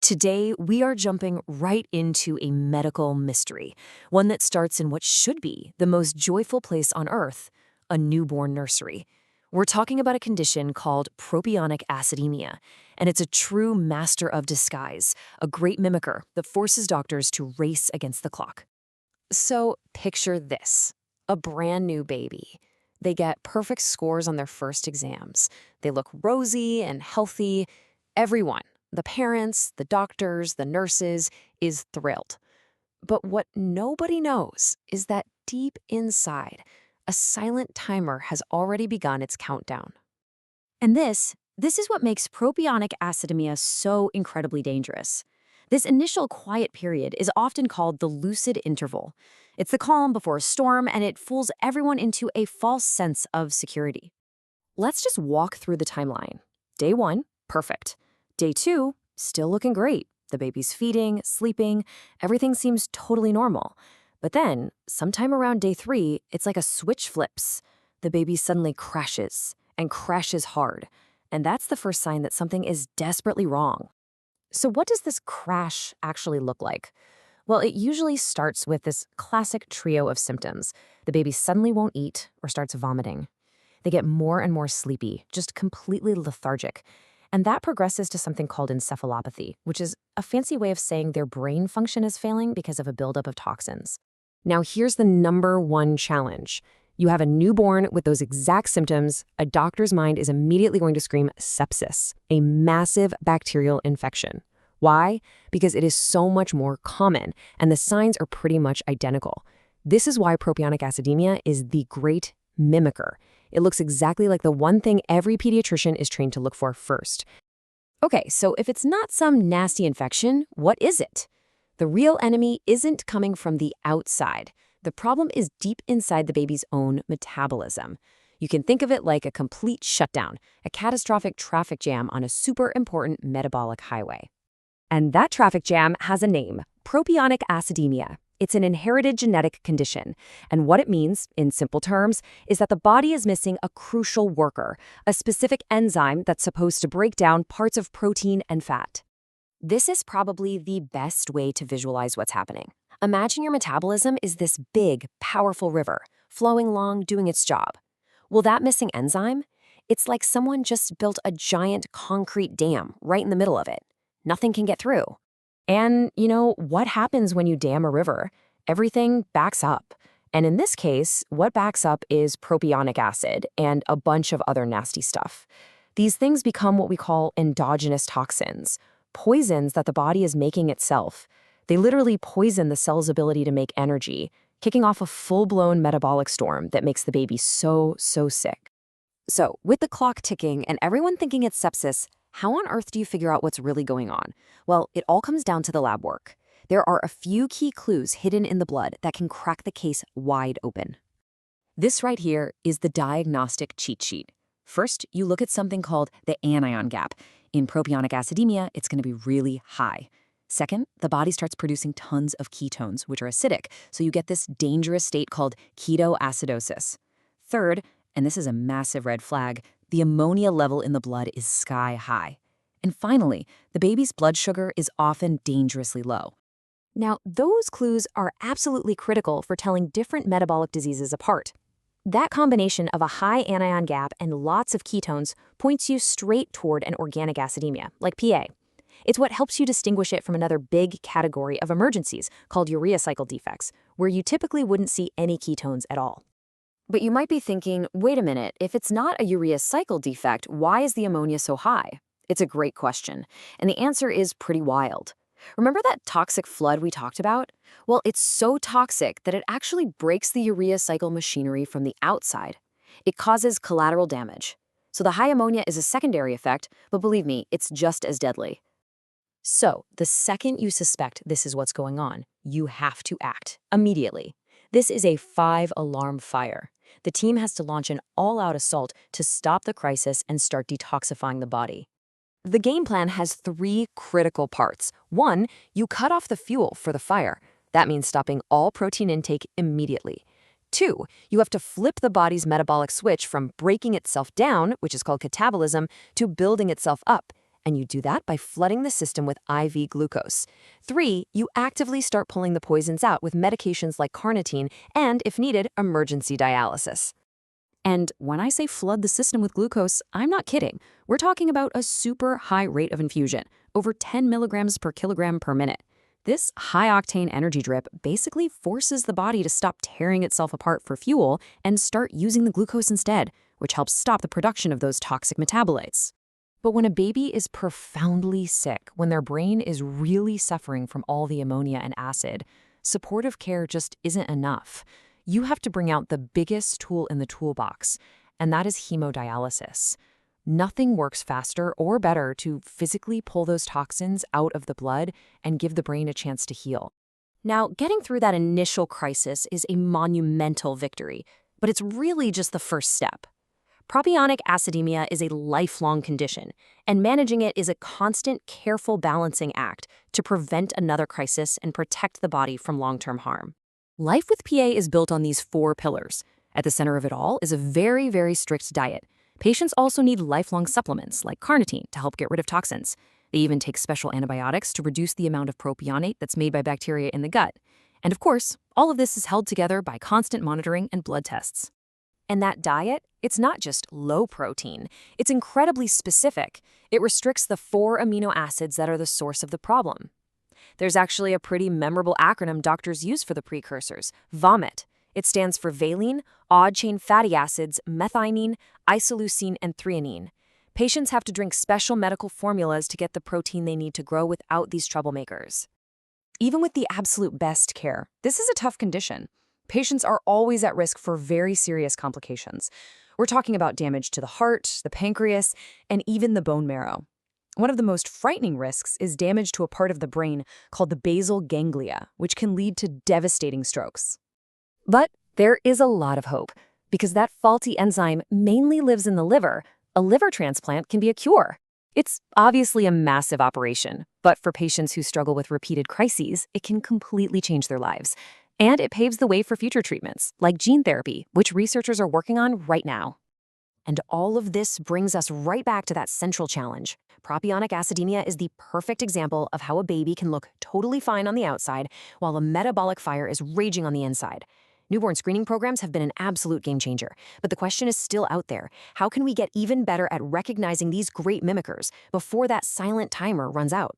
Today, we are jumping right into a medical mystery, one that starts in what should be the most joyful place on earth, a newborn nursery. We're talking about a condition called Propionic Acidemia, and it's a true master of disguise, a great mimicker that forces doctors to race against the clock. So picture this, a brand new baby. They get perfect scores on their first exams. They look rosy and healthy. Everyone, the parents, the doctors, the nurses, is thrilled. But what nobody knows is that deep inside, a silent timer has already begun its countdown. And this is what makes propionic acidemia so incredibly dangerous. This initial quiet period is often called the lucid interval. It's the calm before a storm, and it fools everyone into a false sense of security. Let's just walk through the timeline. Day 1, perfect. Day 2, still looking great. The baby's feeding, sleeping, everything seems totally normal. But then, sometime around day 3, it's like a switch flips. The baby suddenly crashes, and crashes hard. And that's the first sign that something is desperately wrong. So what does this crash actually look like? Well, it usually starts with this classic trio of symptoms. The baby suddenly won't eat or starts vomiting. They get more and more sleepy, just completely lethargic. And that progresses to something called encephalopathy, which is a fancy way of saying their brain function is failing because of a buildup of toxins. Now, here's the #1 challenge. You have a newborn with those exact symptoms. A doctor's mind is immediately going to scream sepsis, a massive bacterial infection. Why? Because it is so much more common, and the signs are pretty much identical. This is why propionic acidemia is the great mimicker. It looks exactly like the one thing every pediatrician is trained to look for first. Okay, so if it's not some nasty infection, what is it? The real enemy isn't coming from the outside. The problem is deep inside the baby's own metabolism. You can think of it like a complete shutdown, a catastrophic traffic jam on a super important metabolic highway. And that traffic jam has a name, propionic acidemia. It's an inherited genetic condition. And what it means, in simple terms, is that the body is missing a crucial worker, a specific enzyme that's supposed to break down parts of protein and fat. This is probably the best way to visualize what's happening. Imagine your metabolism is this big, powerful river, flowing along, doing its job. Well, that missing enzyme? It's like someone just built a giant concrete dam right in the middle of it. Nothing can get through. And, what happens when you dam a river? Everything backs up. And in this case, what backs up is propionic acid and a bunch of other nasty stuff. These things become what we call endogenous toxins, poisons that the body is making itself. They literally poison the cell's ability to make energy, kicking off a full-blown metabolic storm that makes the baby so sick. So, with the clock ticking and everyone thinking it's sepsis, how on earth do you figure out what's really going on? Well, it all comes down to the lab work. There are a few key clues hidden in the blood that can crack the case wide open. This right here is the diagnostic cheat sheet. First, you look at something called the anion gap. In propionic acidemia, it's going to be really high. Second, the body starts producing tons of ketones, which are acidic, so you get this dangerous state called ketoacidosis. Third, and this is a massive red flag, the ammonia level in the blood is sky high. And finally, the baby's blood sugar is often dangerously low. Now, those clues are absolutely critical for telling different metabolic diseases apart. That combination of a high anion gap and lots of ketones points you straight toward an organic acidemia, like PA. It's what helps you distinguish it from another big category of emergencies called urea cycle defects, where you typically wouldn't see any ketones at all. But you might be thinking, wait a minute, if it's not a urea cycle defect, why is the ammonia so high? It's a great question, and the answer is pretty wild. Remember that toxic flood we talked about? Well, it's so toxic that it actually breaks the urea cycle machinery from the outside. It causes collateral damage. So the high ammonia is a secondary effect, but believe me, it's just as deadly. So, the second you suspect this is what's going on, you have to act immediately. This is a 5-alarm fire. The team has to launch an all-out assault to stop the crisis and start detoxifying the body. The game plan has 3 critical parts. 1, you cut off the fuel for the fire. That means stopping all protein intake immediately. 2, you have to flip the body's metabolic switch from breaking itself down, which is called catabolism, to building itself up. And you do that by flooding the system with IV glucose. 3, you actively start pulling the poisons out with medications like carnitine and, if needed, emergency dialysis. And when I say flood the system with glucose, I'm not kidding. We're talking about a super high rate of infusion, over 10 milligrams per kilogram per minute. This high-octane energy drip basically forces the body to stop tearing itself apart for fuel and start using the glucose instead, which helps stop the production of those toxic metabolites. But when a baby is profoundly sick, when their brain is really suffering from all the ammonia and acid, supportive care just isn't enough. You have to bring out the biggest tool in the toolbox, and that is hemodialysis. Nothing works faster or better to physically pull those toxins out of the blood and give the brain a chance to heal. Now, getting through that initial crisis is a monumental victory, but it's really just the first step. Propionic acidemia is a lifelong condition, and managing it is a constant, careful balancing act to prevent another crisis and protect the body from long-term harm. Life with PA is built on these 4 pillars. At the center of it all is a very, very strict diet. Patients also need lifelong supplements like carnitine to help get rid of toxins. They even take special antibiotics to reduce the amount of propionate that's made by bacteria in the gut. And of course, all of this is held together by constant monitoring and blood tests. And that diet, it's not just low protein. It's incredibly specific. It restricts the 4 amino acids that are the source of the problem. There's actually a pretty memorable acronym doctors use for the precursors, VOMIT. It stands for valine, odd-chain fatty acids, methionine, isoleucine, and threonine. Patients have to drink special medical formulas to get the protein they need to grow without these troublemakers. Even with the absolute best care, this is a tough condition. Patients are always at risk for very serious complications. We're talking about damage to the heart, the pancreas, and even the bone marrow. One of the most frightening risks is damage to a part of the brain called the basal ganglia, which can lead to devastating strokes. But there is a lot of hope. Because that faulty enzyme mainly lives in the liver, a liver transplant can be a cure. It's obviously a massive operation, but for patients who struggle with repeated crises, it can completely change their lives. And it paves the way for future treatments, like gene therapy, which researchers are working on right now. And all of this brings us right back to that central challenge. Propionic acidemia is the perfect example of how a baby can look totally fine on the outside while a metabolic fire is raging on the inside. Newborn screening programs have been an absolute game changer, but the question is still out there. How can we get even better at recognizing these great mimickers before that silent timer runs out?